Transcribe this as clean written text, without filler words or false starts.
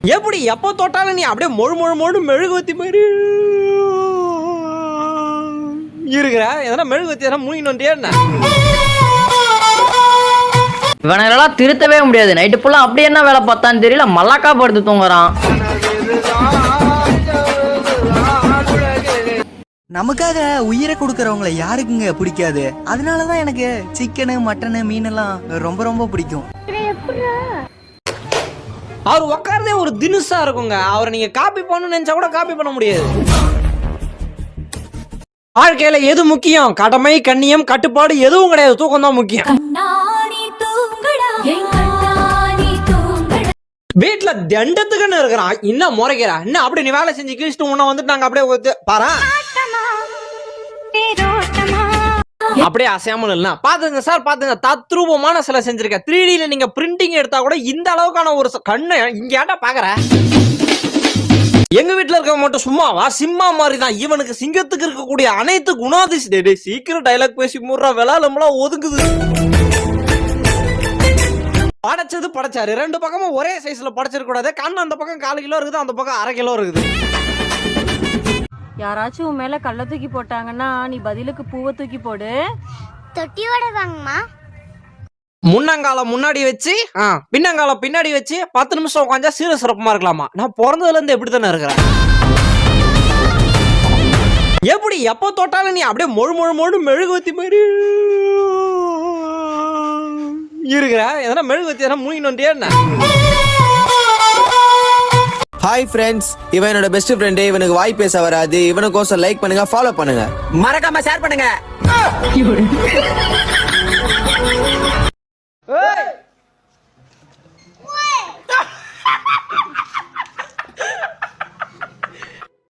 எப்படி எப்போ தொட்டாலும் நீ அப்படியே மொழு மெழுகுவத்தி மாதிரி இருக்கிற? எதனா மெழுகுவத்தி எதனா மூங்கினோண்டியா என்ன? இவனெல்லாம் திருத்தவே முடியாது. நைட்டு ஃபுல்லா அப்படி என்ன வேலை பார்த்தான்னு தெரியல, மல்லாக்கா படுத்து தூங்குறான். நமக்காக உயிரை கொடுக்கறவங்களை யாருக்குங்க பிடிக்காது? அதனாலதான் எனக்கு சிக்கனு மட்டனு மீன் எல்லாம் ரொம்ப ரொம்ப பிடிக்கும். அவர் உட்காரதே ஒரு தினுசா இருக்குங்க. அவரை நீங்க காப்பி பண்ணணும்னு நினைச்சா கூட காப்பி பண்ண முடியாது. வாழ்க்கையில எது முக்கியம்? கடமை, கண்ணியம், கட்டுப்பாடு எதுவும் கிடையாது. தூக்கம் தான் முக்கியம். வீட்டுல தண்டத்துக்குன்னு இருக்கிறான், இன்னும் முறைக்கிறா இன்னும் அப்படி நீ வேலை செஞ்சு கிழிச்சிட்டு உன்ன வந்துட்டு நாங்க அப்படியே பாரு அப்படியே அசையாமல் இல்ல. பாத்துங்க சார், பாத்துங்க, தத்ரூபமான சிலை செஞ்சிருக்க. 3Dல நீங்க பிரிண்டிங் எடுத்தா கூட இந்த அளவுக்கான ஒரு கண்ணை இங்க ஏன்டா பாக்குற? எங்க வீட்டுல இருக்க மட்டும் சும்மாவா? சிம்மா மாதிரி தான் இவனுக்கு. சிங்கத்துக்கு இருக்கக்கூடிய அனைத்து குணாதிசயம். சீக்கிரம் டைலாக் பேசி முடுறா, விளாலம்லாம் ஒதுங்குது. படைச்சது படைச்சாரு, ரெண்டு பக்கமும் ஒரே சைஸ்ல படைச்சிருக்க கூடாது. கண்ணு அந்த பக்கம் 1/4 கிலோ இருக்குது, அந்த பக்கம் 1/2 கிலோ இருக்குது. யாராச்சும் உன் மேல கள்ள தூக்கி போட்டாங்கன்னா நீ பதிலுக்கு பூவை தூக்கி போடு. தொட்டியோட வாங்கம்மா. முன்னங்கால முன்னாடி வச்சு பின்னங்கால பின்னாடி வச்சு 10 நிமிஷம் உட்காந்தா சீர சிறப்பமா இருக்கலாமா? நான் பிறந்ததுல இருந்து எப்படி தானே இருக்கிறேன்? எப்படி எப்போ தொட்டாலும் நீ அப்படியே மொழு மெழுகுவத்தி மாதிரி இருக்கிற? எதனா மெழுகுவத்தி எதனா மூங்கினோண்டியா என்ன? ஹாய் ஃப்ரெண்ட்ஸ், இவன் என்னோட பெஸ்ட் ஃப்ரெண்டு. இவனுக்கு வாய் பேச வராது. இவனுக்கோசம் லைக் பண்ணுங்க, ஃபாலோ பண்ணுங்க, மறக்காம ஷேர் பண்ணுங்க.